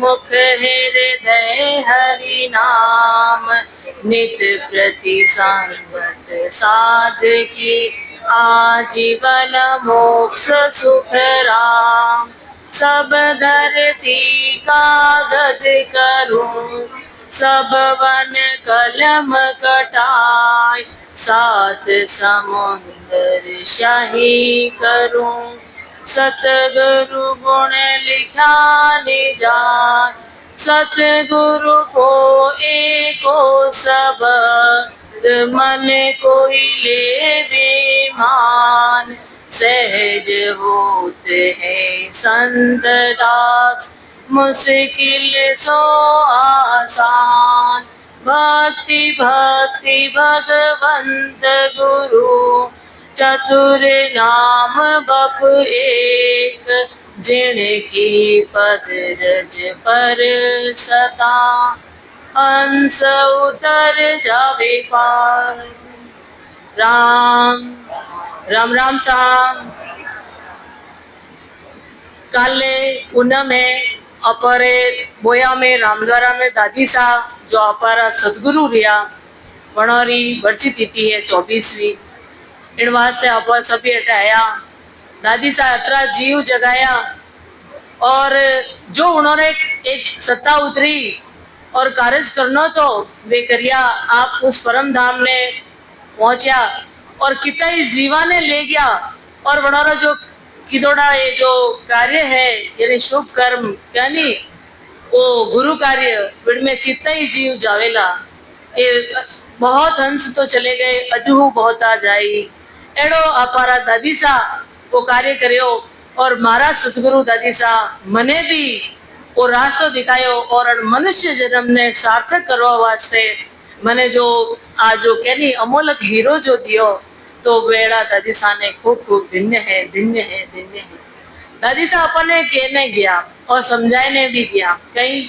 मुख हृदय हरि नाम, नित प्रति संगत साधकी, आजीवन मोक्ष सुख राम। सब धरती कागज करूं, सब वन कलम कटाय, सात समुंदर शाही करूं, सतगुरु गुण लिखा निजान। सतगुरु को एको शब्द, मन कोई ले बेमान। सहज होत है संत दास, मुश्किल सो आसान। भक्ति भक्ति भगवंत गुरु, चतुर नाम बप एक। जिनकी पद रज पर सता, हंस उतर जावे पार। राम राम राम श्याम। काले पूनम में अपरे बोया में रामद्वारा में दादी सा जो अपारा सदगुरु रिया वणोरी वर्षी तिथि है 24वीं। इन वास्ते आप सभी हटाया दादी सा अतरा जीव जगाया, और जो उन्होंने एक सत्ता उतरी और कार्य करना तो वे करिया। आप उस परम धाम ने पहुंचा और कितना ही जीवा ने ले गया, और वनोरा जो किदोड़ा ये जो कार्य है यानी शुभ कर्म यानी वो गुरु कार्य, में कितना ही जीव जावेला। ये बहुत हंस तो चले गए, अजहू बहुत आ जाई। एड़ो अपारा दादी सा वो कार्य करियो, और मारा सतगुरु दादी सा मने भी वो रास्तो दिखायो, और मनुष्य जन्म ने सार्थक करवा वास्ते मने जो आज जो कहनी अमोलक हीरो जो दियो, तो बेड़ा दादी सा ने खूब खूब धन्य है, धन्य है, धन्य है। दादी सा अपने कहने गया और समझाने भी गया कहीं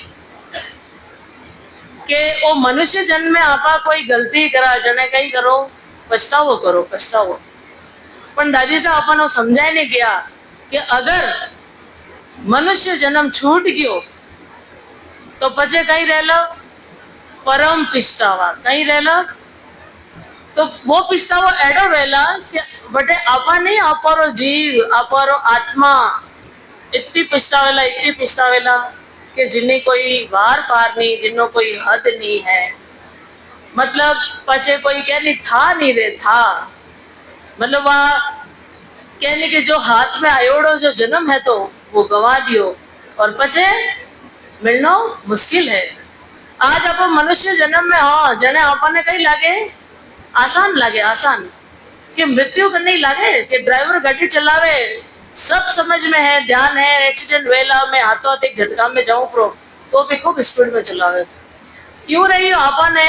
के वो मनुष्य जन्म में आपा कोई गलती करा जने कहीं करो पछतावो करो पछतावो। पण दादी सा अपन समझाने गया कि अगर मनुष्य जन्म छूट गयो तो पचे कहीं रह लो परम पिछतावा, कहीं रह लो तो वो पिछतावो एडो वेला कि बटे आपा नहीं अपारो जीव अपारो आत्मा इतनी पिछतावेला कि जिन्हें कोई वार पार नहीं, जिन्हों कोई हद नहीं है। मतलब पचे कोई कहनी था नहीं रे था, मतलब वह कहने के जो हाथ में आयोड़ो जो जन्म है तो वो गवा दियो और पचे मिलना मुश्किल है। आज आप मनुष्य जन्म में हाँ जने आपने कहीं लागे आसान लागे, आसान कि मृत्यु करने लागे कि ड्राइवर गाड़ी चलावे सब समझ में है, ध्यान है, एक्सीडेंट वेला में हाथों हाथ एक झटका में जाऊं प्रो तो भी खूब स्पीड में चलावे। क्यों रही हो आपने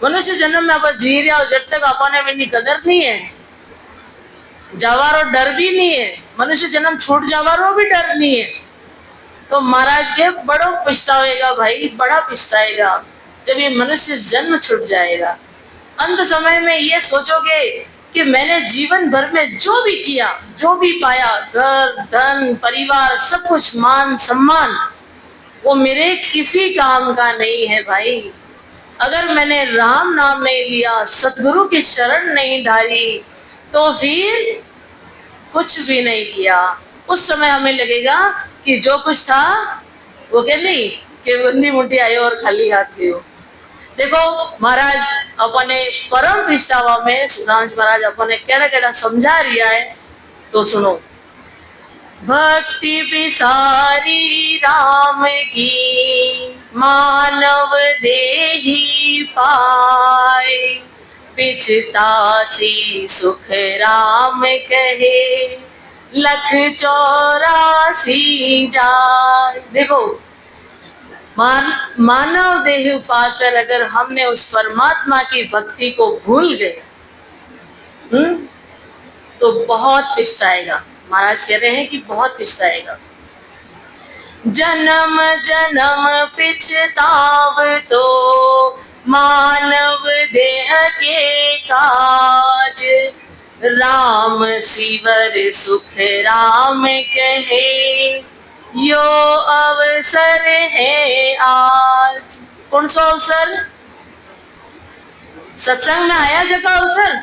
मनुष्य जन्म में आप जी रहा हो, जब तक आपने मेरी कदर नहीं है, जावारो डर भी नहीं है, मनुष्य जन्म छूट जावारो भी डर नहीं है, तो महाराज के बड़ो पछताएगा भाई, बड़ा पछताएगा जब ये मनुष्य जन्म छूट जाएगा। अंत समय में ये सोचोगे कि मैंने जीवन भर में जो भी किया, जो भी पाया, घर धन परिवार सब कुछ मान सम्मान, वो मेरे किसी काम का नहीं है भाई। अगर मैंने राम नाम नहीं लिया, सतगुरु की शरण नहीं ढाली, तो फिर कुछ भी नहीं किया। उस समय हमें लगेगा कि जो कुछ था वो क्या नहीं कि बंदी मुट्ठी आयो और खाली हाथ गयो। देखो महाराज अपने परम पछतावा में सुरांश महाराज अपने केड़ा केड़ा समझा रिया है तो सुनो। भक्ति बिसारी राम की मानव देही पाए, पिछतासी सुख राम कहे लख 84 जाए। देखो मानव देह पाकर अगर हमने उस परमात्मा की भक्ति को भूल गए तो बहुत पछताएगा। महाराज कह रहे हैं कि बहुत पछताएगा। जन्म जन्म पिछताव तो मानव देह के काज, राम सिवर सुख राम कहे यो अवसर है आज। कौन सा अवसर? सत्संग में आया जगह अवसर,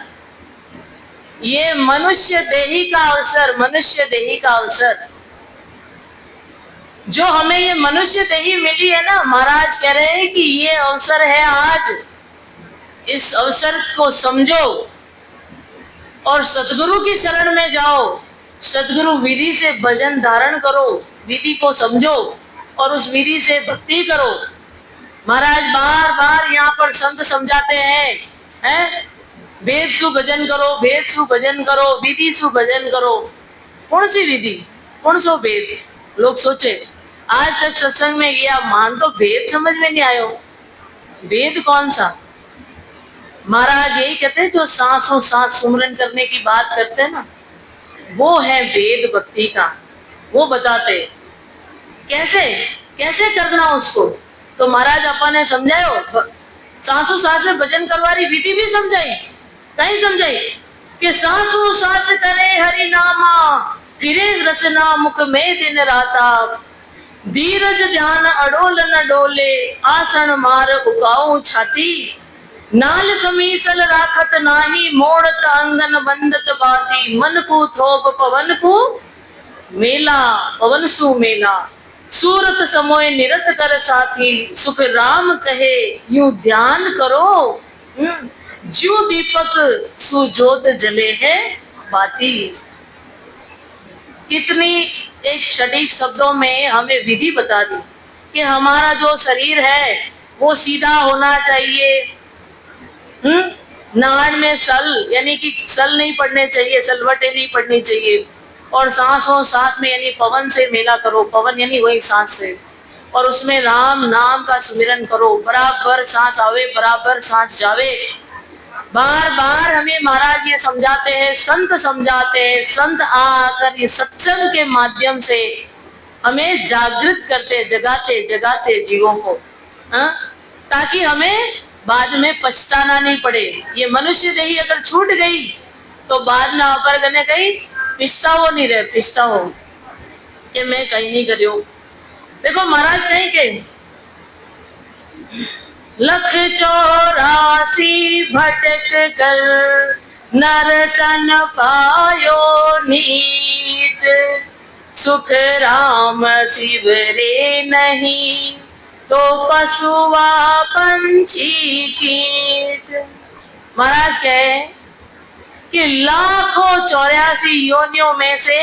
ये मनुष्य देही का अवसर, मनुष्य देही का अवसर। जो हमें ये मनुष्य देही मिली है ना, महाराज कह रहे हैं कि ये अवसर है आज, इस अवसर को समझो और सतगुरु की शरण में जाओ। सतगुरु विधि से भजन धारण करो, विधि को समझो और उस विधि से भक्ति करो। महाराज बार बार यहाँ पर संत समझाते हैं भेद सु भजन करो, भेद सु भजन करो, विधि सु भजन करो। कौन सी विधि, कौन सा भेद? लोग सोचे आज तक सत्संग में गया, मान तो भेद समझ में नहीं आयो। भेद कौन सा? महाराज यही कहते हैं, जो सांसों सांस सुमरन करने की बात करते हैं ना, वो है वेद भक्ति का। वो बताते कैसे कैसे करना उसको। तो महाराज अपन ने समझायो, सांसों सांस में भजन करवारी विधि भी समझाई। कहीं समझाई कि सांसों सांस करे हरि नामा, फिरे रसना मुख में दिन राता। धीरज ध्यान अडोल न डोले, आसन मार उकाऊ छाती। नाल समीसल राखत नाही, मोड़त अंगन बंदत बाती। मन को थोप पवन को मेला, पवन सु मेला। सूरत समोय निरत कर साथी, सुख राम कहे यूं ध्यान करो। ज्यों दीपक सुजोत जले है बाती। कितनी एक सटीक शब्दों में हमें विधि बता दी कि हमारा जो शरीर है वो सीधा होना चाहिए। नाड़ में सल यानी कि सल नहीं पड़ने चाहिए, सलवटें नहीं पड़नी चाहिए। और सांसों सांस में यानी पवन से मेला करो, पवन यानी वही सांस से, और उसमें राम नाम का सुमिरन करो। बराबर सांस आवे, बराबर सांस जावे। बार बार हमें महाराज ये समझाते हैं, संत समझाते हैं। संत आकर ये सत्संग के माध्यम से हमें जागृत करते, जगाते जगाते जीवों को, ताकि हमें बाद में पछताना नहीं पड़े। ये मनुष्य देही अगर छूट गई तो बाद में अपर करने कहीं पिछताओ नहीं रहे, पिछताओ कि मैं कहीं नहीं करियो। देखो महाराज कहीं के लख 84 भटक कर नरकन पायो नीत। सुख राम शिव रे नहीं, तो पशुआ पंछी कीट। महाराज कहे कि लाखों 84 योनियों में से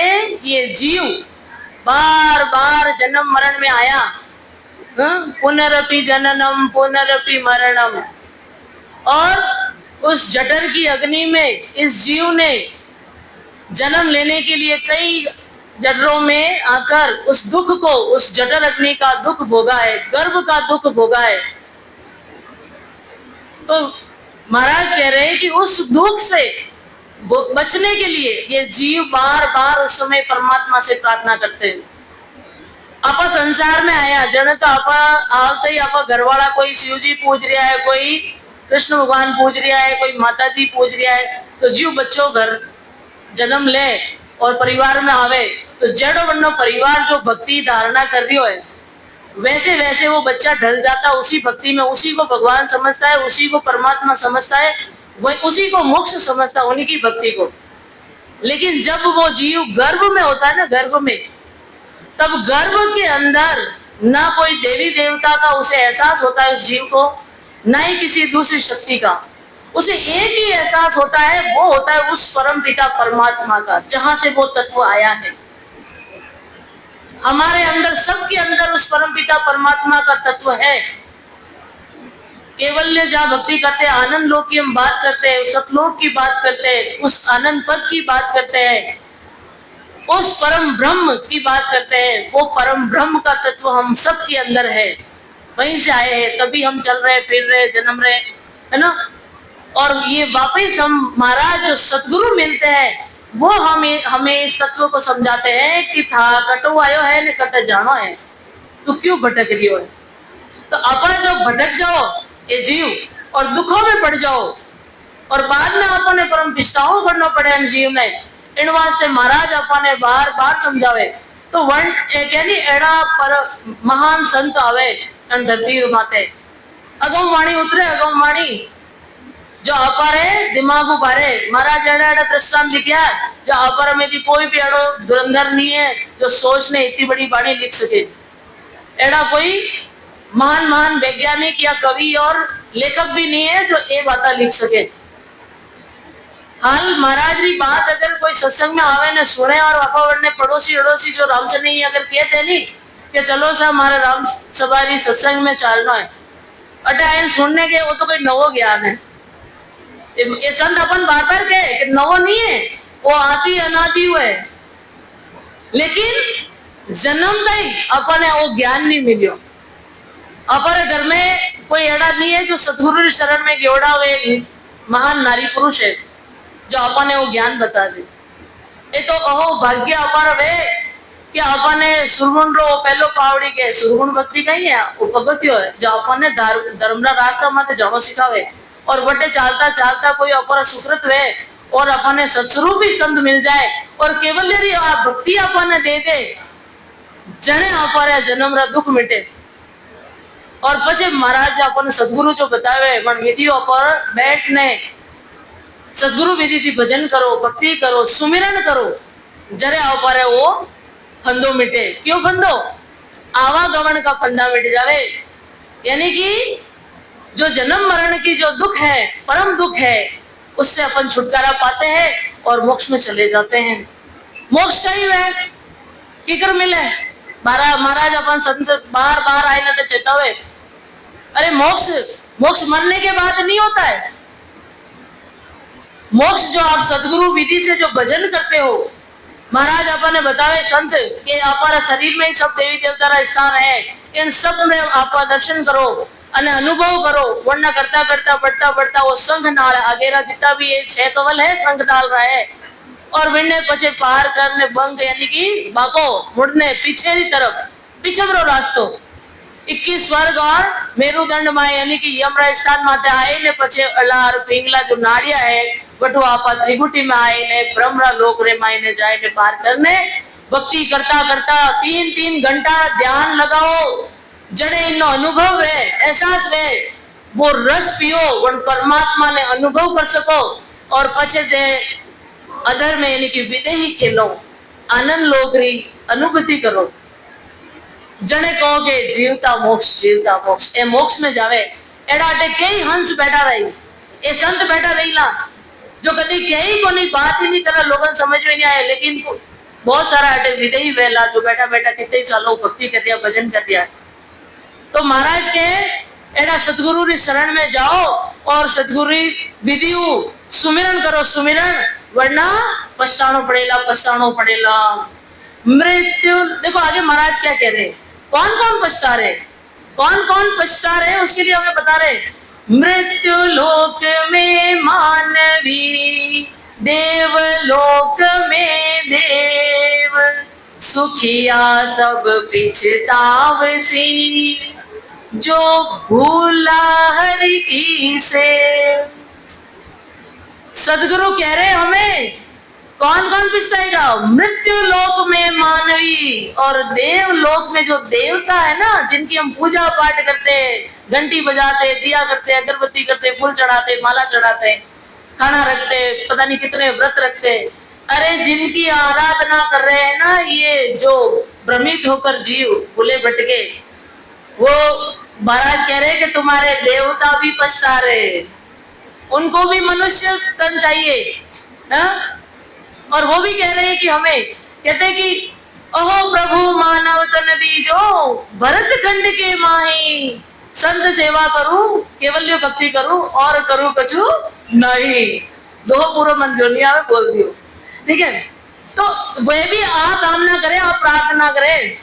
ये जीव बार बार जन्म मरण में आया। पुनरपि जननम पुनरपि मरणम। और उस जठर की अग्नि में इस जीव ने जन्म लेने के लिए कई जठरों में आकर उस दुख को, उस जठर अग्नि का दुख भोगा है, गर्भ का दुख भोगा है। तो महाराज कह रहे हैं कि उस दुख से बचने के लिए ये जीव बार बार उस समय परमात्मा से प्रार्थना करते हैं। आपा संसार में आया जन तो आपा आते ही आपा घर वाला कोई शिव जी पूज रहा है, कोई कृष्ण भगवान पूज रहा है, कोई माता जी पूज रहा है। तो जीव बच्चों घर जन्म ले और परिवार में आवे तो जड़ वर्ण परिवार जो भक्ति धारणा कर रही है, वैसे वैसे वो बच्चा ढल जाता है उसी भक्ति में। उसी को भगवान समझता है, उसी को परमात्मा समझता है, वही उसी को मोक्ष समझता है, उन्हीं की भक्ति को। लेकिन जब वो जीव गर्भ में होता है ना, गर्भ में, तब गर्भ के अंदर ना कोई देवी देवता का उसे एहसास होता है उस जीव को, ना ही किसी दूसरी शक्ति का। उसे एक ही एहसास होता है, वो होता है उस परम पिता परमात्मा का, जहां से वो तत्व आया है। हमारे अंदर, सबके अंदर उस परम पिता परमात्मा का तत्व है। केवल्य जहाँ भक्ति करते हैं, आनंद लोक की हम बात करते हैं, सतलोक की बात करते हैं, उस आनंद पद की बात करते हैं, उस परम ब्रह्म की बात करते हैं। वो परम ब्रह्म का तत्व हम सब के अंदर है, वहीं से आए हैं, तभी हम चल रहे, फिर रहे, जन्म रहे, है ना। और ये वापस हम महाराज जो सतगुरु मिलते हैं, वो हमें इस तत्व को समझाते हैं कि था कटो आयो है न कट जानो है, तो क्यों भटक रही हो। तो अपन जो भटक जाओ ये जीव और दुखों में पड़ जाओ और बाद में अपने परम पिछताओं करना पड़े इन जीव ने, इन वास्ते महाराज अपने बार बार समझावे तो वर्ण क्या नहीं एड़ा पर महान संत आवे अन धरती माते अगम वाणी उतरे अगम वाणी जो अपारे दिमाग उपारे महाराज एड़ा एड़ा दृष्टांत लिखा जो अपार में भी कोई भी एड़ो धुरंधर नहीं है जो सोच ने इतनी बड़ी वाणी लिख सके। एड़ा कोई महान महान वैज्ञानिक या कवि और लेखक भी नहीं है जो ये बात लिख सके। हाल महाराज की बात अगर कोई सत्संग में आवे ने सुने और वातावरण ने पड़ोसी अड़ोसी जो रामचंद्र नहीं अगर कहते नहीं कि चलो सा हमारे राम सवारी सत्संग में चलना है अटे आयन सुनने के वो तो कोई नवो ज्ञान है। ये संत अपन बार बार कहे कि नवो नहीं है वो आदि अनादि हुए लेकिन जन्म दई अपने वो ज्ञान नहीं मिलियो। अपने घर में कोई एड़ा नहीं है जो सतगुरु शरण में गेवड़ा हुए महान नारी पुरुष है जो अपने वो ज्ञान बता दे। ये तो अहो भाग्य अपार वे कि अपने सुरगुण रो पहलो पावड़ी के सुरगुण भक्ति कही है वो भगवतियो है जो अपने धर्म रास्ता में जानो सिखावे और बटे चालता चालता कोई अपर सुकृत वे और अपने सत्स्वरूप भी संत मिल जाए और केवल यदि आप भक्ति अपने दे दे जने अपारे जन्म रा दुख मिटे और पछे महाराज अपन सदगुरु जो बतावे पण विधियों पर बैठने सदगुरु विधि थी भजन करो भक्ति करो सुमिरन करो जरे अपारे वो फंदो मिटे। क्यों फंदो आवागमन का फंदा मिट जावे यानी कि जो जन्म मरण की जो दुख है परम दुख है उससे अपन छुटकारा पाते हैं और मोक्ष में चले जाते हैं। मोक्ष कहीं है किकर मिले महाराज अपन संत बार बार आए ना चेतावे अरे मोक्ष मोक्ष मरने के बाद नहीं होता है। मोक्ष जो आप सदगुरु विधि से जो भजन करते हो महाराज अपन ने बतावे संत कि हमारा शरीर में ही सब देवी देवता का स्थान है इन सब में आप दर्शन करो अने अनुभव करो वरना करता करता बढ़ता बढ़ता वो संघ नाल आगेरा जितना भी ये 6 कवल है संघ डाल रहा है और विण्य पचे पार करने बंग यानी कि बाको मुड़ने पीछे की तरफ पिछमरो रास्तो 21 स्वर्ग और मेरुदंड माए यानी कि यमराज स्थान माते आए ने पचे अलार पिंगला जो नाड़िया है बटू आपा त्रिगुटी में आए ने ब्रह्मरा लोक रे माए ने जाए ने पार करने भक्ति करता करता 3-3 घंटा ध्यान लगाओ जड़े इनो अनुभव है एहसास है वो रस पियो वन परमात्मा ने अनुभव कर सको और पछे जे अधर में यानी कि विदेही खेलो आनंद लोगरी अनुभूति करो जने कहो के जीवता मोक्ष ए मोक्ष में जावे एडाटे कई हंस बैठा रही ए संत बैठा रही ला जो कभी कहीं को नहीं बात ही नहीं करा लोगन समझ में नहीं आए लेकिन बहुत सारा अटे विदेही वेला जो बैठा बैठा कितने सालों भक्ति कर दिया भजन कर दिया। तो महाराज के एडा सतगुरु री शरण में जाओ और सतगुरु विधि सुमिरन करो सुमिरन वरना पछतानो पड़ेला मृत्यु। देखो आगे महाराज क्या कह रहे कौन कौन पछता रहे उसके लिए हमें बता रहे मृत्यु लोक में मानवी देव लोक में देव सुखिया सब पिछतावसी जो भूला हरि की से। सदगुरु कह रहे हमें कौन पिछताएगा मृत्यु लोक में मानवी और देव लोक में जो देवता है ना जिनकी हम पूजा पाठ करते घंटी बजाते दिया करते अगरबत्ती करते फूल चढ़ाते माला चढ़ाते खाना रखते पता नहीं कितने व्रत रखते अरे जिनकी आराधना कर रहे हैं ना ये जो भ्रमित होकर जीव भूले भटके वो महाराज कह रहे कि तुम्हारे देवता भी पछता रहे उनको भी मनुष्य तन चाहिए ना। और वो भी कह रहे हैं कि हमें कहते हैं कि अहो प्रभु मानव तन दीजो भरत खंड के माही संत सेवा करूं केवल्य भक्ति करूं और करूं कछु नहीं दो पूरा मन जोनिया में बोल दियो ठीक है। तो वे भी आप कामना करें आप प्रार्थना करें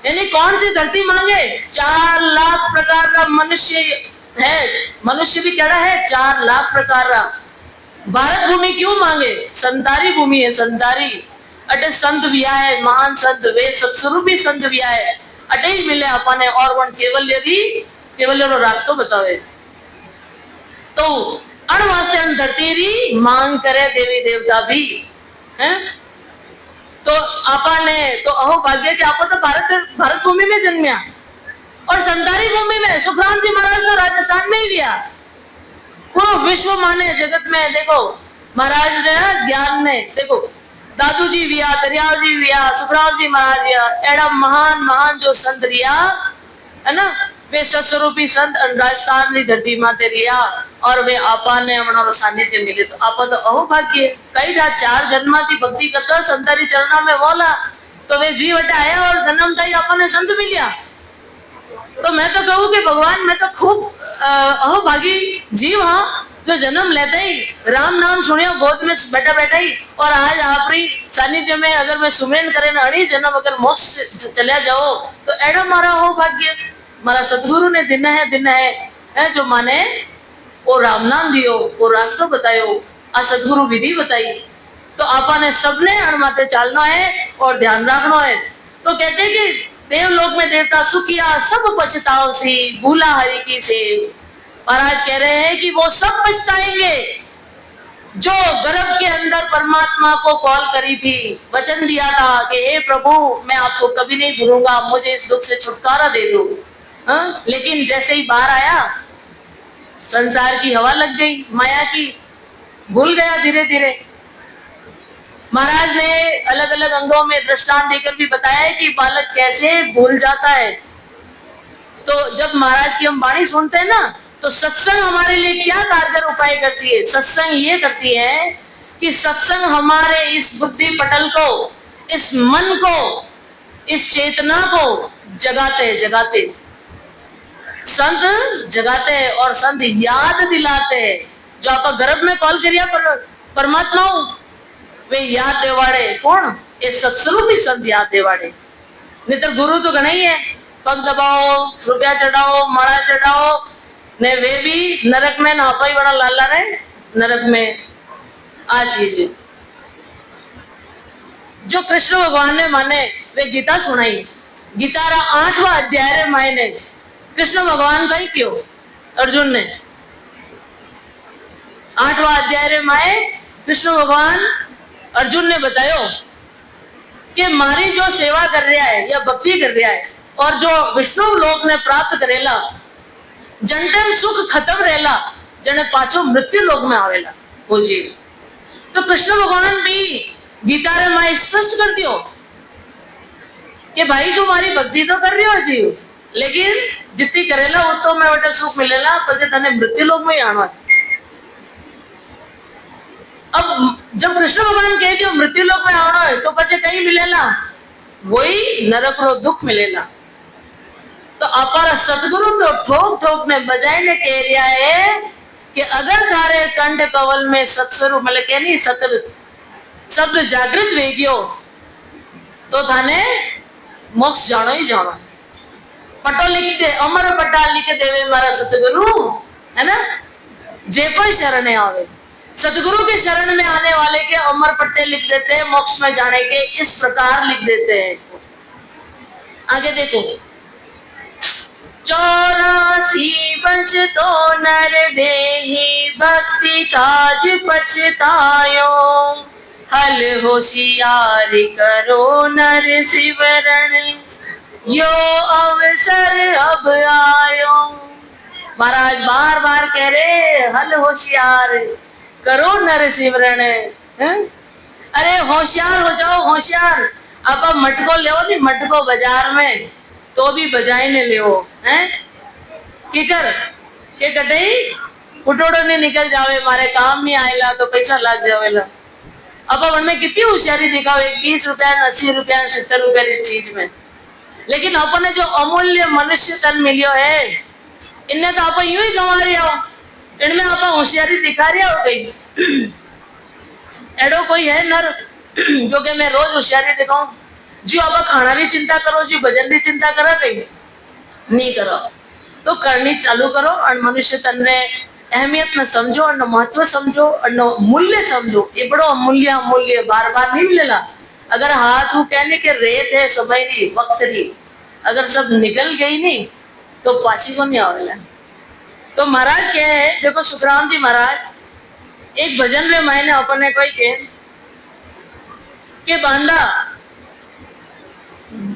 यानी कौन सी धरती मांगे 4 लाख प्रकार का मनुष्य है मनुष्य भी क्या है 4 लाख प्रकार का भारत भूमि क्यों मांगे संतारी भूमि है संतारी अटे संत भी आए महान संत वे सत्स्वरूप भी संत भी आए अटे ही मिले अपने और वन केवल्य रो रास्तो बतावे। तो अण वास्ते धरती री मांग करे देवी देवता भी हैं तो आपा ने तो अहो भाग्य कि आपा तो भारत भूमि में जन्मिया और संतारी भूमि में सुखराम जी महाराज ने राजस्थान में ही लिया। पूरा विश्व माने जगत में देखो महाराज ने ज्ञान में देखो दादू जी विया, दरियाव जी विया, सुखराम जी महाराज विया, एड़ा महान महान जो संत रिया है ना, वे सस्वरूपी संत राजस्थान की धरती माते रिया और वे आपा ने हमारा सानिध्य मिले। तो आपा तो अहो भाग्य कई रात 4 जन्मा की भक्ति करता संतारी चरणा में बोला तो वे जी वटे आया और जन्म था आपा ने संत मिलिया। तो मैं तो कहूँ कि भगवान मैं तो खूब अहोभागी जीव हाँ जो जन्म लेते ही राम नाम सुनियो गोद में बैठा बैठा ही और आज आपरी सानिध्य में अगर मैं सुमेन करे ना अड़ी जन्म अगर मोक्ष चलिया जाओ तो एडो मारा अहोभाग्य मारा सतगुरु ने दिन है जो माने वो राम नाम दियो, वो रास्ता बतायो, आ सदगुरु विधि बताई। तो आपा ने सबने अणमाते चालना है और ध्यान रखना है। तो कहते हैं कि देवलोक में देवता सुखिया सब पछताओ सी भूला हरि की से। महाराज कह रहे हैं कि वो सब पछताएंगे जो गर्भ के अंदर परमात्मा को कॉल करी थी, वचन दिया था कि हे प्रभु मैं आपको कभी नहीं भूलूंगा, मुझे इस दुख से छुटकारा दे दो। लेकिन जैसे ही बाहर आया संसार की हवा लग गई, माया की, भूल गया धीरे धीरे। महाराज ने अलग अलग अंगों में दृष्टांत देकर भी बताया है कि बालक कैसे भूल जाता है। तो जब महाराज की हम वाणी सुनते हैं ना तो सत्संग हमारे लिए क्या कारगर उपाय करती है। सत्संग ये करती है कि सत्संग हमारे इस बुद्धि पटल को, इस मन को, इस चेतना को जगाते संत जगाते हैं और संत याद दिलाते हैं। जो आप गर्भ में कॉल करिया परमात्मा वे याद देवाड़े कौन, ये सत्संग भी संत याद देवाड़े। नहीं तो गुरु तो घना ही है, पग दबाओ, रुपया चढ़ाओ, माड़ा चढ़ाओ ने वे भी नरक में नापा ही बड़ा लाला रहे नरक में। आ चीज जो कृष्ण भगवान ने माने वे गीता सुनाई, गीता रा 8वां अध्याय मायने कृष्ण भगवान का ही क्यों अर्जुन ने 8वां अध्याय माए कृष्ण भगवान अर्जुन ने बतायो कि मारी जो सेवा कर रहा है या भक्ति कर रहा है और जो विष्णु लोक ने प्राप्त करेला जनटन सुख खत्म रहेला जने पाछो मृत्यु लोक में आवेला वो जीव। तो कृष्ण भगवान भी गीता रे माए स्पष्ट कर दियो कि भाई तुम्हारी भक्ति तो कर रही हो जीव, लेकिन जितनी करेला वो तो मैं बेटा सुख मिलेला पर तने मृत्यु लोक में ही आना। अब जब कृष्ण भगवान कहे कि मृत्यु लोक में आना है तो पचे कहीं मिलेला, वही नरक रो दुख मिलेला। तो अपार सतगुरु तो ठोक ठोक में बजाय ने कह रहा है कि अगर थारे कंठ कवल में सत्स्वरूप मतलब कह नहीं सत शब्द जागृत वेगियो तो थाने मोक्ष जानो ही जानो। पटो लिख दे अमर पटा लिख देवे मारा सतगुरु है ना, जे कोई शरण आवे सतगुरु के शरण में आने वाले के अमर पट्टे लिख देते हैं, मोक्ष में जाने के इस प्रकार लिख देते हैं। आगे देखो 84 पंच तो नर देही भक्ति काज पछतायो हल होशियार करो नर सिमरन यो अवसर अब आयो। महाराज बार बार कह रहे हल होशियार करो नर सिमरन। अरे होशियार हो जाओ होशियार। अब मटको ले नहीं मटको बाजार में तो भी बजाय ने ले हैं की कर के कटई फुटोड़ो ने निकल जावे मारे काम नहीं आएला तो पैसा लग जावेला। अब उनमें कितनी होशियारी दिखाओ, एक 20 रुपया 80 रुपया 70 रुपया की चीज में, लेकिन अपने जो अमूल्य मनुष्य तन मिलियो है इनने तो आप यूं ही गंवा रही हो, इनमें आप होशियारी दिखा रही हो गई। एडो कोई है नर जो कि मैं रोज होशियारी दिखाऊं जो आप खाना भी चिंता करो जो भजन भी चिंता करो नहीं करो तो करनी चालू करो और मनुष्य तन रे अहमियत न समझो और न महत्व समझो और न मूल्य समझो। ये बड़ो अमूल्य अमूल्य बार बार नहीं मिलेला। अगर हाथ वो कहने के रेत है समय री वक्त री अगर सब निकल गई नहीं तो पाची को नहीं आवेला। तो महाराज क्या है देखो सुखराम जी महाराज एक भजन में मैंने अपने कोई के बांधा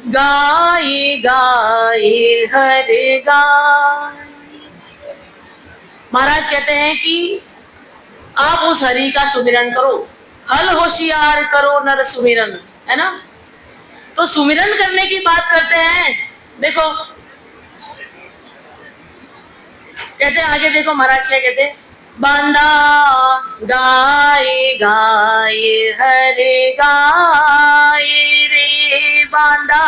गाए गाए हर गाय। महाराज कहते हैं कि आप उस हरि का सुमिरन करो, हल होशियार करो नर सुमिरन, है ना। तो सुमिरन करने की बात करते हैं। देखो कहते हैं आगे, देखो महाराज क्या कहते हैं, बांधा गाए गाए हरे गाए रे, बांधा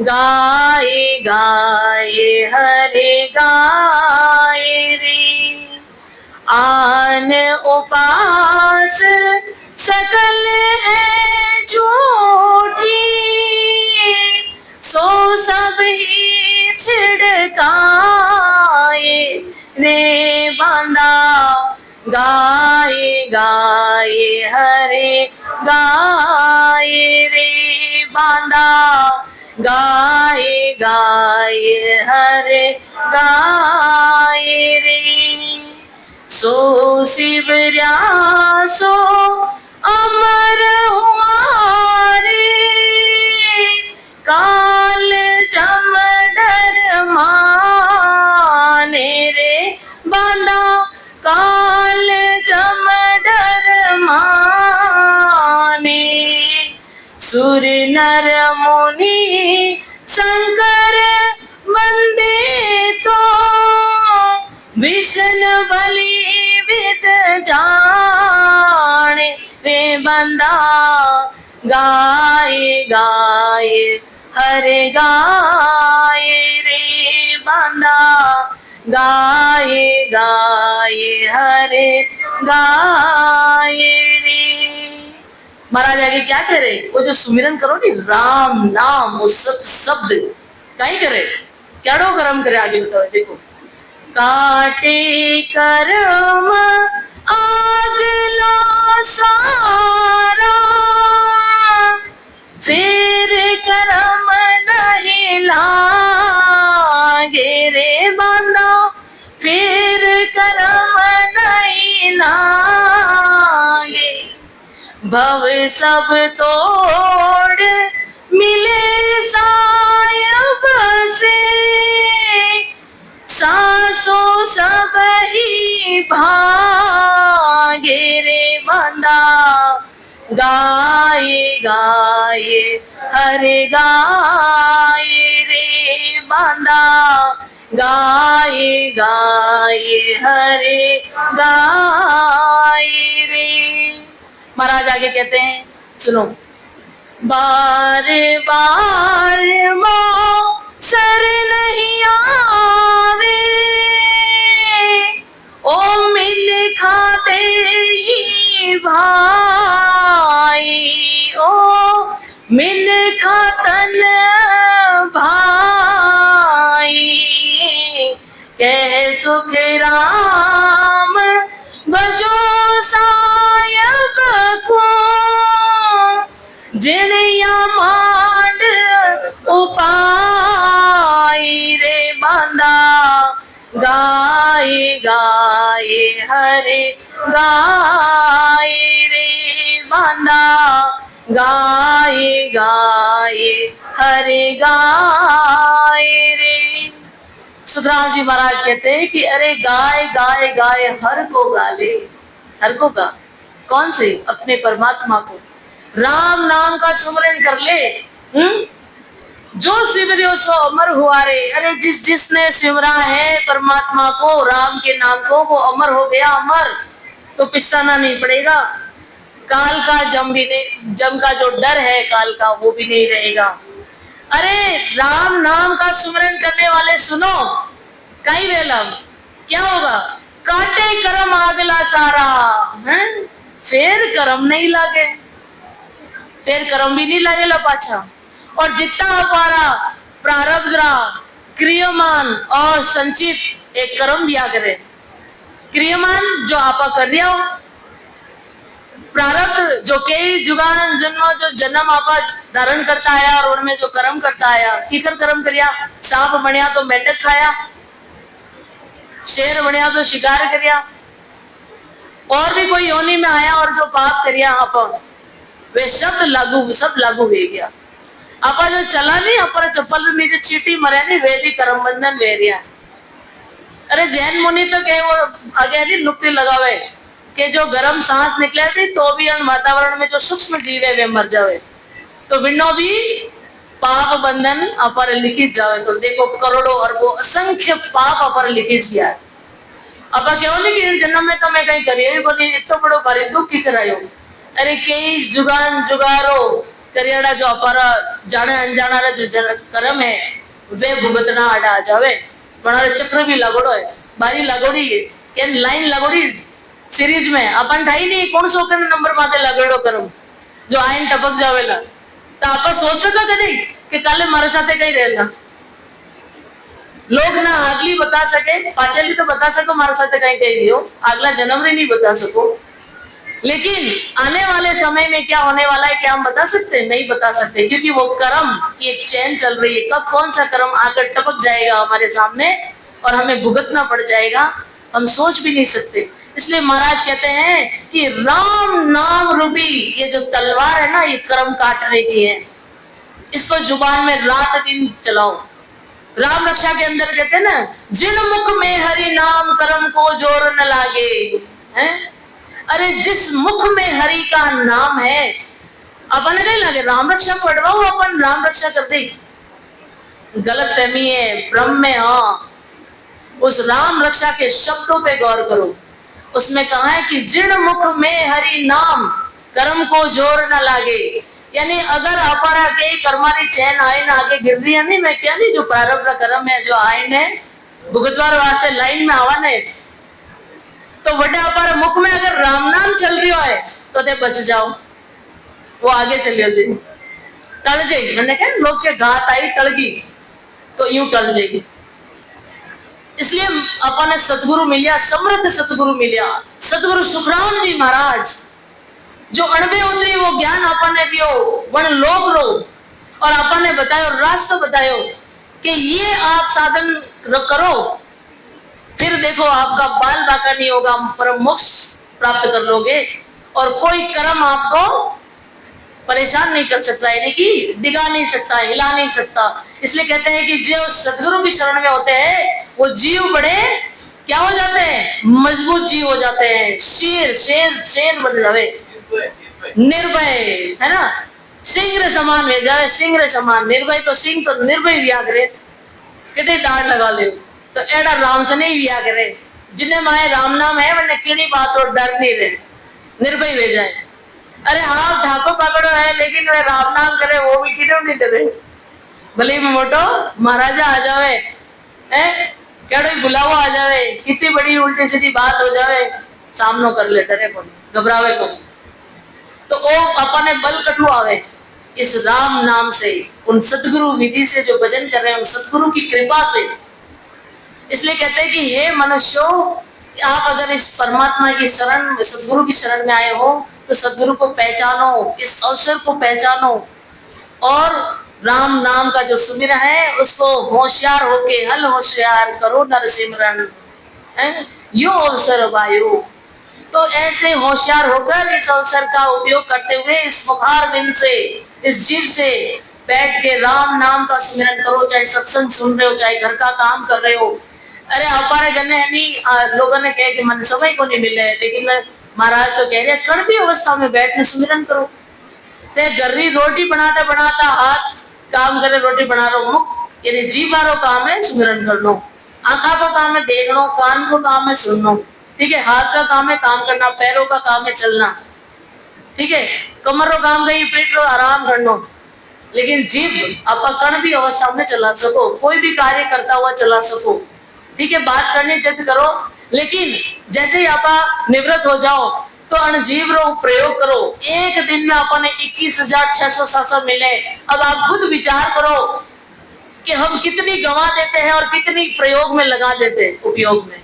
गाए गाए हरे गाए रे, आन उपास सकल है झूठी, सो सब ही छिड़काए रे, बांधा गाए गाए हरे गाए रे, बांधा गाए गाए हरे गाए रे, सो शिवरा सो अमर हमारे, काल जम डर माने रे, बांधा काल जम डर माने, सुर नर मुनि शंकर वंदे तो, विष्णु बलि विद जाने रे, बंदा गाए गाए हरे गाए रे, बंदा गाए गाए हरे गाए रे। महाराज आगे क्या कह रहे, वो जो सुमिरन करो नी, राम नाम उस शब्द कहीं करे, क्याड़ो कर्म करे, आगे बताओ देखो, काटे कर्म आगला सारा, फिर कर्म नहीं लागे रे, बांधा फिर कर्म नहीं लागे, भव सब तोड़ मिले सायब से, सासों सब ही भागे रे, बांधा गाए गाए हरे गाए रे, बांधा गाए गाए हरे गाए रे। महाराज आगे कहते हैं, सुनो, बार बार मां सर नहीं आवे, ओ मिल खाते ही भाई, ओ मिल खातन भाई, कह सुख राम बजो सायब को, जिनिया मांड उपाई रे, बांधा गाए गाए हरे गाए रे, बांधा गाए गाए हरे गाए रे। सुखराम जी महाराज कहते हैं कि अरे गाय गाय गाय हर को गाले, हर को गा, कौन से, अपने परमात्मा को, राम नाम का सुमरन कर ले, जो सिमरियो सो अमर हुआ रे। अरे जिसने सिमरा है परमात्मा को, राम के नाम को, वो अमर हो गया, अमर, तो पिछताना नहीं पड़ेगा, काल का जम भी नहीं, जम का जो डर है काल का वो भी नहीं रहेगा। अरे राम नाम का सुमरन करने वाले सुनो, कई वेला क्या होगा, काटे कर्म आगला सारा, है फिर कर्म नहीं लागे, फिर कर्म भी नहीं लागेला पाछा, और जितना हमारा प्रारब्ध क्रियमान और संचित एक कर्म दिया करे, क्रियमान जो आपा कर रहा हो, प्रारब्ध जो कई जुगान जन्म जो जन्म आपा धारण करता आया और उनमें जो कर्म करता आया, कीकर कर्म करिया, सांप बनया तो मेंढक खाया, शेर बनया तो शिकार करिया, और भी कोई योनि में आया और जो पाप करिया आप, वे सब लागू हो गया। आपा जो चला नहीं अपर चप्पल नीचे चीटी मरे नहीं वेदी कर्म बंधन वेरिया। अरे जैन मुनि तो कहे वो आगे नहीं लुप्ती लगावे कि जो गर्म सांस निकले थी तो भी अन वातावरण में जो सूक्ष्म जीव है वे मर जावे, तो विनो भी पाप बंधन अपर लिखित जावे। तो देखो करोड़ों अरबों असंख्य पाप अपर लिखित गया है। अब क्यों नहीं कि जन्म में तो मैं कहीं करिए बोली इतना बड़ो भारी दुख की करायो। अरे कई जुगान जुगारो करियाड़ा जो अपारा जाने अनजाना रे जो कर्म है वे भुगतना आड़ा आ जावे। बनारे चक्र भी लगोड़ो है बारी लगोड़ी है के लाइन लगोड़ी सीरीज में अपन ठाई नहीं कौन सो के नंबर माते लगोड़ो कर्म जो आइन टपक जावेला। तो आप सोच सका कदी कि काले मारे साथे कहीं रहेला लोग ना अगली बता सके पाचली तो बता सको मारे साथ कहीं कहीं दियो अगला जन्म नहीं बता सको, लेकिन आने वाले समय में क्या होने वाला है क्या हम बता सकते? नहीं बता सकते, क्योंकि वो कर्म की एक चैन चल रही है। कब कौन सा कर्म आकर टपक जाएगा हमारे सामने और हमें भुगतना पड़ जाएगा हम सोच भी नहीं सकते। इसलिए महाराज कहते हैं कि राम नाम रूपी ये जो तलवार है ना ये कर्म काटने की है, इसको जुबान में रात दिन चलाओ। राम रक्षा के अंदर कहते हैं ना जिन मुख में हरि नाम कर्म को जोर न लागे हैं। अरे जिस मुख में हरि का नाम है अपन नहीं लगे राम रक्षा पढ़वाओ अपन राम रक्षा कर दे, गलत फहमी है ब्रह्म में। हाँ उस राम रक्षा के शब्दों पे गौर करो, उसमें कहा है कि जिन मुख में हरि नाम कर्म को जोर न लागे, यानी अगर अपारा के कर्मारी चैन आए ना आगे गिर रही है नहीं मैं क्या नहीं जो प्रारब्ध कर्म है जो आए ने भुगतवार वास्ते लाइन में आवा ने तो बड़े अपारा मुख में अगर राम नाम चल रही है तो ते बच जाओ वो आगे चलियो जी टल जाएगी। मैंने कहा लोग के घात आई टल गई तो यूं टल जाएगी। इसलिए अपन ने सतगुरु मिलिया समृद्ध सतगुरु मिलिया सतगुरु सुखराम जी महाराज जो अणबे उतरी वो ज्ञान अपन ने दियो वन लोक रो और अपन ने बतायो रास्ता बतायो कि ये आप साधन करो फिर देखो आपका बाल बाका नहीं होगा परम मोक्ष प्राप्त कर लोगे और कोई कर्म आपको परेशान नहीं कर सकता, यानी कि डिगा नहीं सकता हिला नहीं सकता। इसलिए कहते हैं कि जो सदगुरु की शरण में होते हैं वो जीव बड़े क्या हो जाते हैं मजबूत जीव हो जाते हैं, शेर शेर शेर बन जावे निर्भय है ना सिंह रे समान हो जाए सिंह रे समान। निर्भय तो सिंह तो निर्भय व्या करे कितने दाड़ लगा ले तो एड़ा राम से नहीं व्या करे जिन्हें माए राम नाम है वरने किड़ी बात और डर नहीं रहे निर्भय हो जाए। अरे हाँ ढाको पकड़ो है लेकिन वे राम नाम करे वो भी किड़ो नहीं डरे भले मोटो महाराजा आ जावे केड़ो बुलावा आ जावे कितनी बड़ी उल्टी सीधी बात हो जावे सामनो कर ले डरे को घबरावे को तो वो अपने बल कटु आवे इस राम नाम से उन सतगुरु विधि से जो भजन कर रहे हैं उन सतगुरु की कृपा से। इसलिए कहते हैं कि हे मनुष्यों आप अगर इस परमात्मा की शरण सतगुरु की शरण में आए हो तो सतगुरु को पहचानो इस अवसर को पहचानो और राम नाम का जो सुमिर है उसको होशियार होके हल होशियार करो नर सिमरन यो अवसर वायु। तो ऐसे होशियार होकर इस अवसर का उपयोग करते हुए इस मुखार बिन से इस जीव से बैठ के राम नाम का सुमिरन करो, चाहे सत्संग सुन रहे हो चाहे घर का काम कर रहे हो। अरे हमारे गन्ने नहीं लोगों ने कहे कि मन समय को नहीं मिले लेकिन महाराज तो कह रहे कड़वी अवस्था में बैठने सुमिरन करो। ते गर्री रोटी बनाता बनाता हाथ काम करे रोटी बना लो मुख यानी जीव बारो काम है सुमिरन कर लो, आंखा को काम है देख लो, कान को काम है सुन लो, ठीक है, हाथ का काम है काम करना, पैरों का काम है चलना, ठीक है, कमर को काम गई पेट लो आराम कर लो। लेकिन जीव आप कण भी अवस्था में चला सको कोई भी कार्य करता हुआ चला सको, ठीक है, बात करनी जिद करो लेकिन जैसे ही आप निवृत्त हो जाओ तो अणजीव रो प्रयोग करो। एक दिन में अपने 21,600 मिले। अब आप खुद विचार करो कि हम कितनी गंवा देते हैं और कितनी प्रयोग में लगा देते हैं उपयोग में।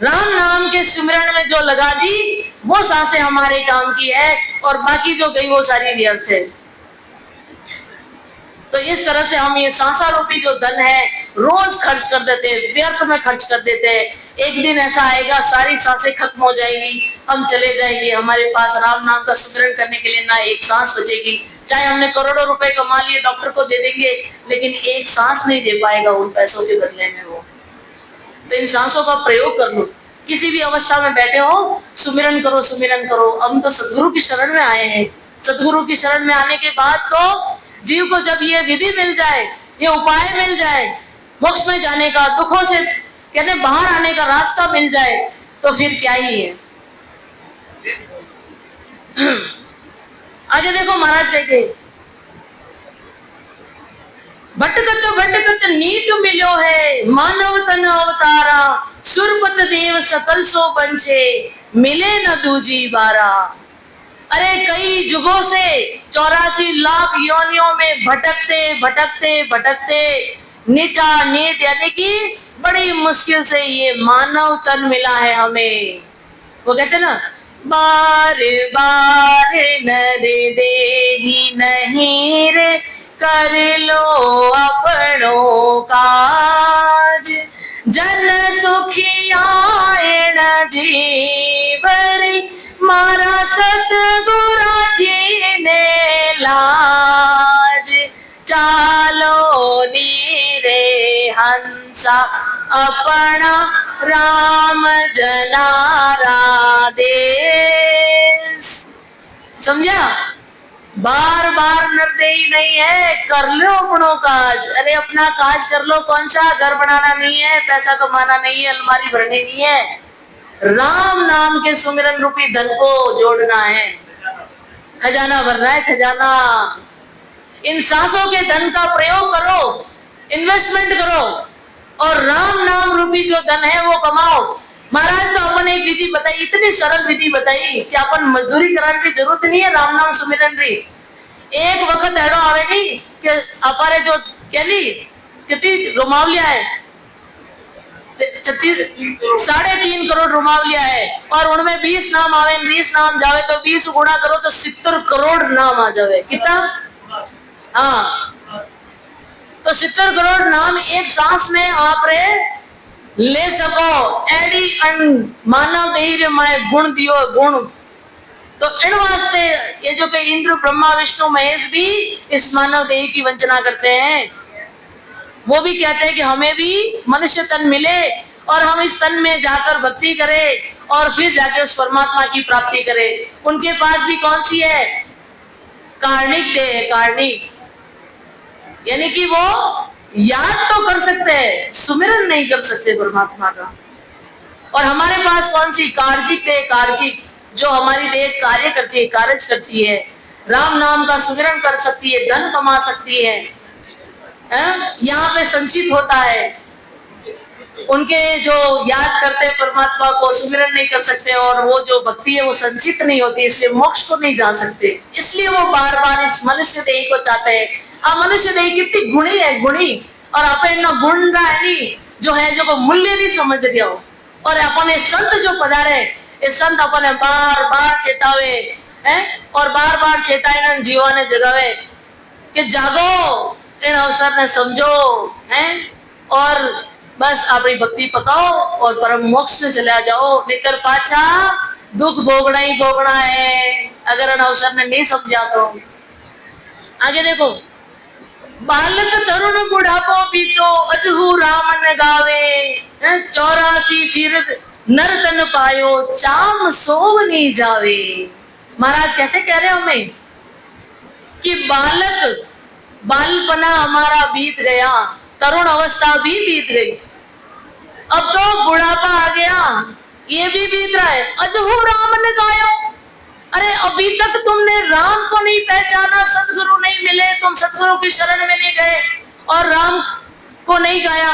राम नाम के सिमरन में जो लगा दी वो सांसें हमारे काम की है और बाकी जो गई वो सारी व्यर्थ है। तो इस तरह से हम ये सांसा रूपी जो धन है रोज खर्च कर देते हैं, व्यर्थ में खर्च कर देते हैं। एक दिन ऐसा आएगा सारी सांसें खत्म हो जाएगी, हम चले जाएंगे, हमारे पास राम नाम का सुमिरन करने के लिए ना एक सांस बचेगी चाहे हमने करोड़ों रुपए कमा लिए, डॉक्टर को दे देंगे, लेकिन एक सांस नहीं दे पाएगा उन पैसों के बदले में वो। तो इन सांसों का प्रयोग कर लो। किसी भी अवस्था में बैठे हो, सुमिरन करो, सुमिरन करो। अब हम तो सदगुरु की शरण में आए हैं। सदगुरु की शरण में आने के बाद तो जीव को जब ये विधि मिल जाए, ये उपाय मिल जाए, मोक्ष में जाने का, दुखों से कहते बाहर आने का रास्ता मिल जाए, तो फिर क्या ही है। आगे देखो महाराज कहते, भटकत भटकत नीत मिलो है, मानव तन अवतारा, सुरपत देव सकल सो पंचे, मिले न दूजी बारा। अरे कई जुगों से 84 लाख योनियों में भटकते भटकते भटकते निठा नीत यानी कि बड़ी मुश्किल से ये मानव तन मिला है हमें। वो कहते ना, बार बार नर देहि नहीं रे, कर लो अपनों काज, जन सुखियाए न जीवरी, मारा सतगुरु जी ने लाज, चालो नीरे हंसा अपना, राम जनारा देश। समझा? बार बार निर्दयी नहीं है, कर लो अपनों काज। अरे अपना काज कर लो। कौन सा? घर बनाना नहीं है, पैसा कमाना नहीं है, अलमारी भरनी नहीं है, राम नाम के सुमिरन रूपी धन को जोड़ना है, खजाना भरना है, खजाना। इन सांसों के धन का प्रयोग करो, इन्वेस्टमेंट करो, और राम नाम रूपी जो धन है वो कमाओ। महाराज तो अपन एक विधि बताई, इतनी सरल विधि बताई कि अपन मजदूरी कराने की जरूरत नहीं है, राम नाम सुमिरन री। एक वक्त एडो आवेगी कि अपारे जो कहली कितनी रुमावलिया है, 3.5 करोड़ रुमावलिया है, और उनमें 20 नाम आवे, 20 नाम जावे तो 20 गुणा करो तो 70 करोड़ नाम आ जावे। कितना? हाँ, तो 70 करोड़ नाम एक सांस में आप रे ले सको। एडी अन मानव देहि माए गुण दियो गुण। तो इन वास्ते ये जो कि इंद्र ब्रह्मा विष्णु महेश भी इस मानव देहि की वंचना करते हैं। वो भी कहते हैं कि हमें भी मनुष्य तन मिले और हम इस तन में जाकर भक्ति करें और फिर जाके उस परमात्मा की प्राप्ति करें। उनके पास भी कौन सी है? कार्णिक देह है, कार्णिक, यानी कि वो याद तो कर सकते हैं, सुमिरन नहीं कर सकते परमात्मा का। और हमारे पास कौन सी? कार्जिक देह, कार्जिक, जो हमारी देह कार्य करती है, कार्य करती है, राम नाम का सुमिरन कर सकती है, धन कमा सकती है, यहाँ पे संचित होता है। उनके जो याद करते हैं परमात्मा को, सुमिरन नहीं कर सकते, और वो जो भक्ति है वो संचित नहीं होती, इसलिए मोक्ष को नहीं जा सकते। इसलिए वो बार बार इस मनुष्य देह को चाहते हैं। अब मनुष्य देह कितनी गुणी है, गुणी, और आप गुण नहीं जो है, जो को मूल्य नहीं समझ दिया हो। और अपने संत जो पधारे, ये संत अपने बार बार चेतावे हैं, और बार बार चेताए जीवा ने जगावे कि जागो, इन अवसर ने समझो हैं, और बस अपनी भक्ति पकाओ और परम मोक्ष से चला जाओ। निकर पाछा दुख भोगना ही भोगना है, अगर इन अवसर ने नहीं समझा तो। आगे देखो, बालक तरुण बुढ़ापो भी तो अजहू राम न गावे, 84 फिर नर तन पायो, चाम सोवनी जावे। महाराज कैसे कह रहे हो हमें कि बालक, बालपना हमारा बीत गया, तरुण अवस्था भी बीत गई, अब तो बुढ़ापा आ गया, ये भी बीत रहा है। अजहू राम ने गायो, अरे अभी तक तुमने राम को नहीं पहचाना, सदगुरु नहीं मिले, तुम सदगुरु की शरण में नहीं गए और राम को नहीं गाया,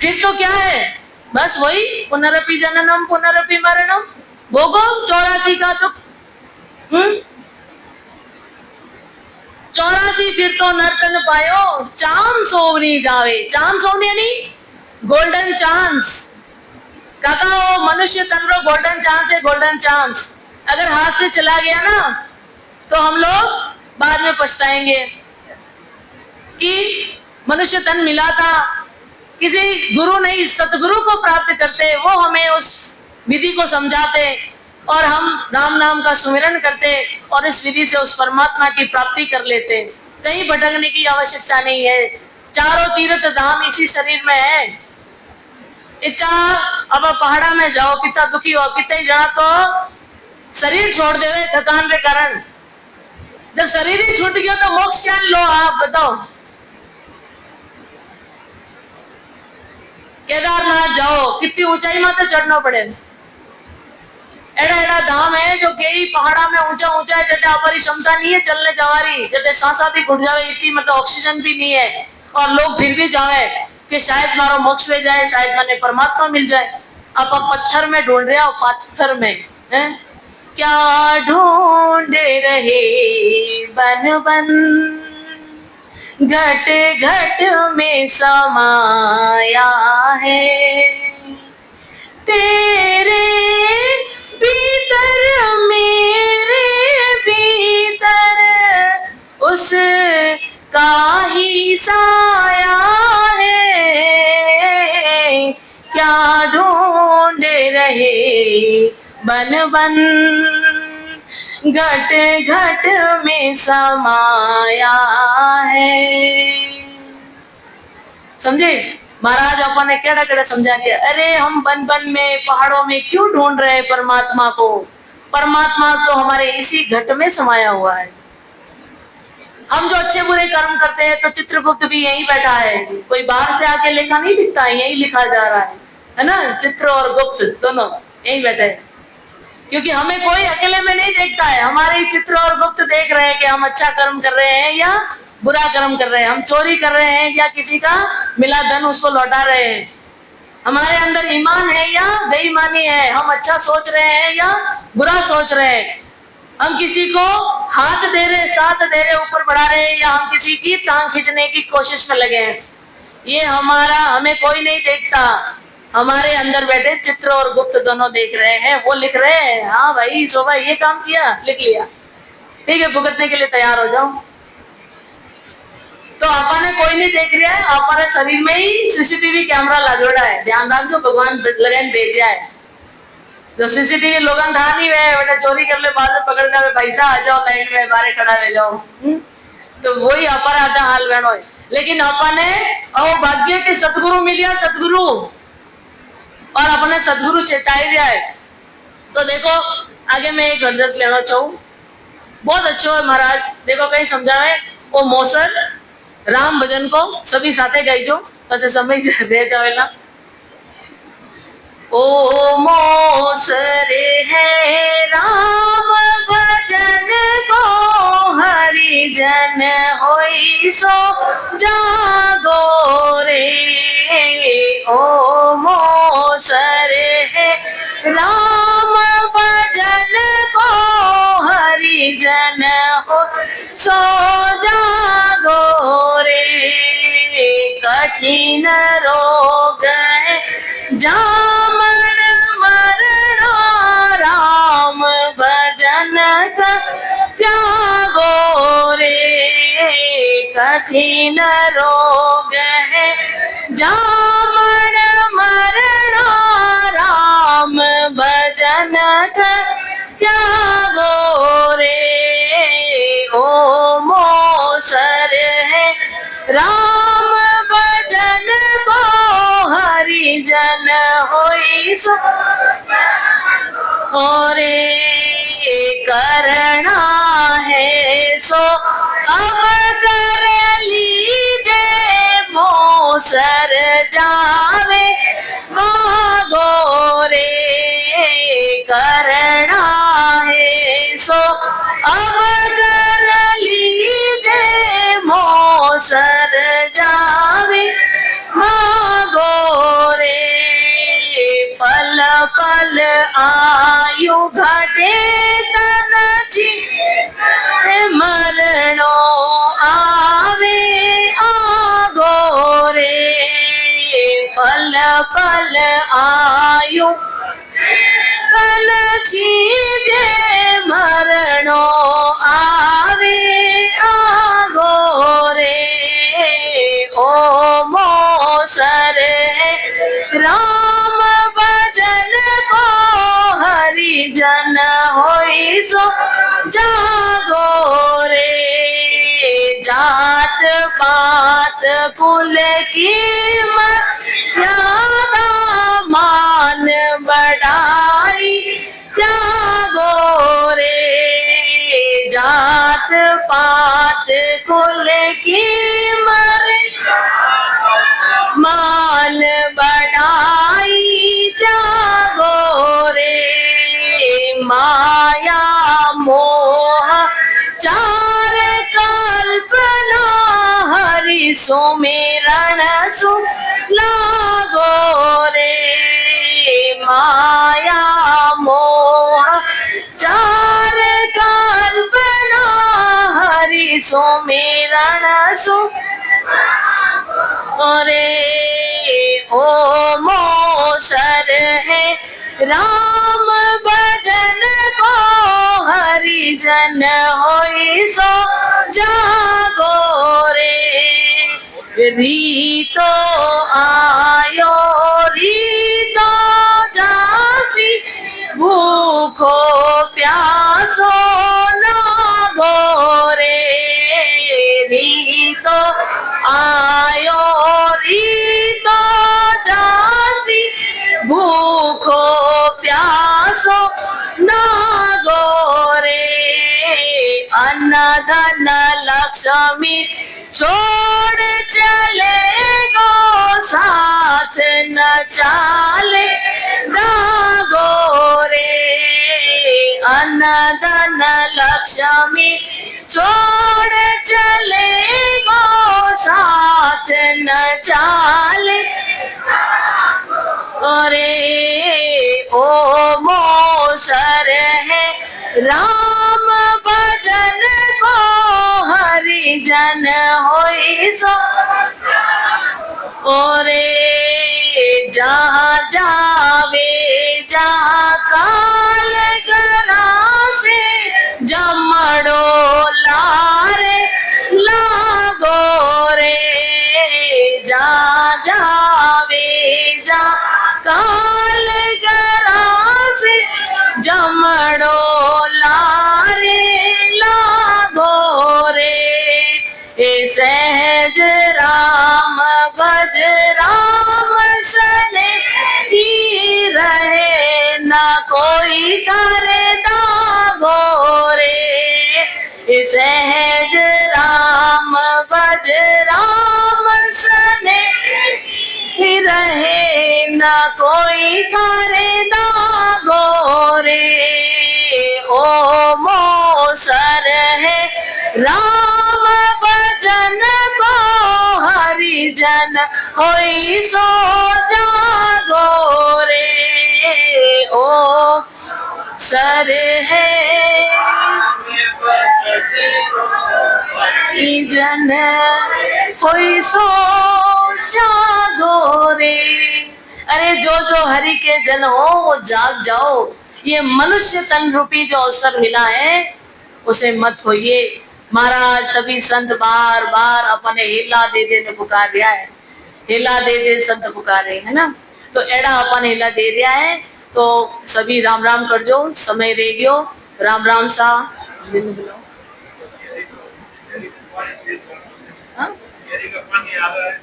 फिर तो क्या है? बस वही पुनरपि जननम पुनरपि मरणम, भोगो 84 का दुख। 84 फिर तो नर्तन पायो, चाम सोवनी जावे। चाम सोवनी यानी गोल्डन चांस। काका वो मनुष्य तन रो गोल्डन चांस है, गोल्डन चांस। अगर हाथ से चला गया ना तो हम लोग बाद में पछताएंगे कि मनुष्य तन मिला था, किसी गुरु नहीं सतगुरु को प्राप्त करते, वो हमें उस विधि को समझाते और हम राम नाम का सुमिरन करते और इस विधि से उस परमात्मा की प्राप्ति कर लेते। कहीं भटकने की आवश्यकता नहीं है। चारों तीर्थ धाम इसी शरीर में है। इतना अब पहाड़ा में जाओ, कितना दुखी हो, कितने जना तो शरीर छोड़ देवे थकान के कारण। जब शरीर ही छूट गया तो मोक्ष क्या लो आप बताओ। केदारनाथ जाओ, कितनी ऊंचाई माते चढ़ना पड़े। एड़ा एड़ा धाम है जो कई पहाड़ा में ऊंचा ऊंचा है, जटे हमारी क्षमता नहीं है चलने जावारी, जटे सांसा भी घुट जावे, इतनी मतलब ऑक्सीजन भी नहीं है, और लोग फिर भी जावे कि शायद मारो मोक्ष में जाए, शायद मैंने परमात्मा मिल जाए। अब पत्थर में ढूंढ रहे हो, पत्थर में है क्या ढूंढ रहे बन बन, घट घट में समाया है तेरे भीतर, मेरे भीतर उस का ही साया है। क्या ढूंढ रहे बन बन, घट घट में समाया है। समझे महाराज अपन ने केड़ा केड़ा समझा के, अरे हम बन बन में पहाड़ों में क्यों ढूंढ रहे हैं परमात्मा को। परमात्मा तो हमारे इसी घट में समाया हुआ है। हम जो अच्छे बुरे कर्म करते हैं तो चित्रगुप्त भी यही बैठा है, कोई बाहर से आके लेखा नहीं लिखता है, यही लिखा जा रहा है ना। चित्र और गुप्त दोनों यही बैठे हैं, क्योंकि हमें कोई अकेले में नहीं देखता है। हमारे चित्र और गुप्त देख रहे हैं कि हम अच्छा कर्म कर रहे हैं या बुरा कर्म कर रहे हैं, हम चोरी कर रहे हैं या किसी का मिला धन उसको लौटा रहे हैं, हमारे अंदर ईमान है या बेईमानी है, हम अच्छा सोच रहे हैं या बुरा सोच रहे हैं, हम किसी को हाथ दे रहे, साथ दे रहे, ऊपर बढ़ा रहे हैं, या हम किसी की टांग खींचने की कोशिश में लगे हैं। ये हमें कोई नहीं देखता। हमारे अंदर बैठे चित्र और गुप्त दोनों देख रहे हैं, वो लिख रहे हैं हाँ भाई शोभा ये काम किया, लिख लिया, ठीक है भुगतने के लिए तैयार हो जाओ। तो आपने कोई नहीं देख रहा है, हमारे शरीर में ही सीसीटीवी कैमरा लगोड़ा है। ध्यान रखो भगवान लगन भेजा है। जो सीसीटीवी लोगन था नहीं वे बेटा चोरी कर ले, बाद में पकड़ जावे, पैसा आ जाओ लाइन में बाहर खड़ा रह जाओ। तो वही अपर आधा हाल बहनो है। लेकिन अपने भाग्य के सतगुरु मिलिया, सतगुरु, और अपने सतगुरु चेताई दिया है। तो देखो आगे मैं एक हरदस लेना चाहूँ, बहुत अच्छा है महाराज। देखो कहीं समझावे वो मोसर राम भजन को सभी साथे गई जो पसे समय दे जावेला। ओ मोसर है राम भजन को हरिजन होई सो जागो रे। ओ मोसर है राम भजन को हरिजन हो सो जागो रे। कठिन रोग है जामन मरना, राम भजन का त्यागो रे। कठिन रोग है जामन मरना, राम भजन का त्यागो रे। ओ मोसर है राम भजन को हरिजन होई सो रे। करना है सो अब कर लीजे, मोसर जावे भागो रे। करना है सो अब कर लीजे, मोसर जावे भागो रे। पल पल आयु घटे तन मरणो आवे आगो रे। पल पल आयु तन चीजे मरणो आवे आगो रे। ओ मोसर है राम भजन को हरिजन सो जागो रे। जात पात कुल की मर्यादा मान बढ़ाई त्यागो रे। जात पात कुल की मान बढ़ाई त्यागो रे। माया मोह चार कल्पना हरि सुमिरन सु लागो रे। माया मोह चार कल्पना हरि सुमिरन सु रे। ओ मोसर है राम भजन को हरि जन होई सो जागो रे। रीतो आयो रीतो जासी भूखो प्यासो लागो रे। रीतो आयो रीतो जासी भूखो प्यासो लागो रे। अन्न धन लक्ष्मी छोड़ चले गो साथ न चाले दागो रे। अन्न धन लक्ष्मी छोड़ चले गो साथ न चाले रे। ओ मोसर है राम भजन को हरि जन होई सो रे। जहाँ जावे जहाँ काल गरासे जमड़ो लारे लागो रे। जहाँ जावे जहाँ काल गरासे जमड़ो लारे लागो रे। सहज राम भज राम सने ही रहे न कोई करे दागो रे। सहज राम भज राम सने ही रहे न कोई करे दागो रे। ओ मोसर है राम भजन को हरि जन होई सो जागो रे। ओ सर है जन होई सो जागो रे। अरे जो जो हरि के जन हो वो जाग जाओ। ये मनुष्य तन रूपी जो अवसर मिला है उसे मत खोइए। महाराज सभी संत बार बार अपने हेला दे दे ने पुकार दिया है। हेला दे दे संत पुकारे है ना। तो एड़ा अपन हेला दे दिया है। तो सभी राम राम कर जो समय रह गयो। राम राम सा दिन बुलाओ।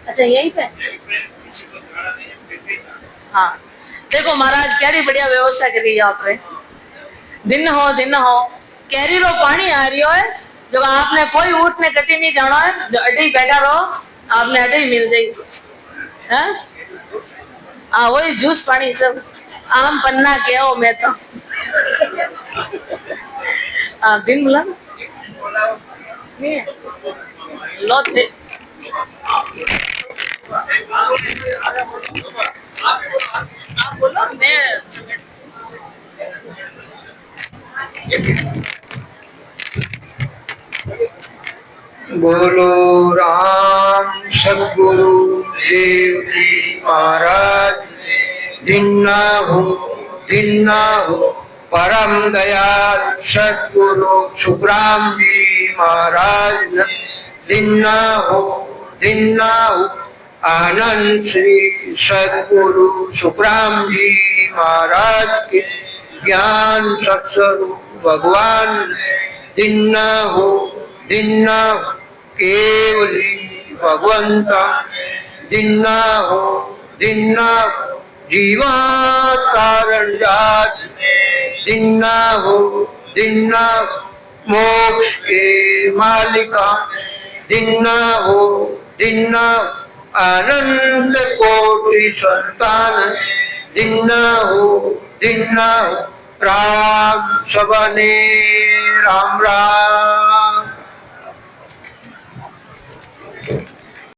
अच्छा यही पे हाँ। देखो महाराज कैरी बढ़िया व्यवस्था करी है आपने। दिन हो कैरी रो पानी आ रही है जो आपने कोई ऊँट ने कटी नहीं जाना है। जो अड्डी बैठा रहो आपने अड्डी मिल जाएगी। हाँ वही जूस पानी सब आम पन्ना क्या हो मैं तो दिन बोला लो थे बोलो मैं बोलो राम सद्गुरु देव जी महाराज जिन्ना हो परम दयाल सद्गुरु सुखराम जी महाराज जिन्ना हो आनंद श्री सद्गुरु सुखराम जी महाराज के ज्ञान सत्स्वरूप भगवान दीन हो केवली भगवंता दीन हो जीवा कारण जात दीन हो मोक्ष के मालिका दीन हो अनंत कोटि संतान दीन हो राम सबने राम राम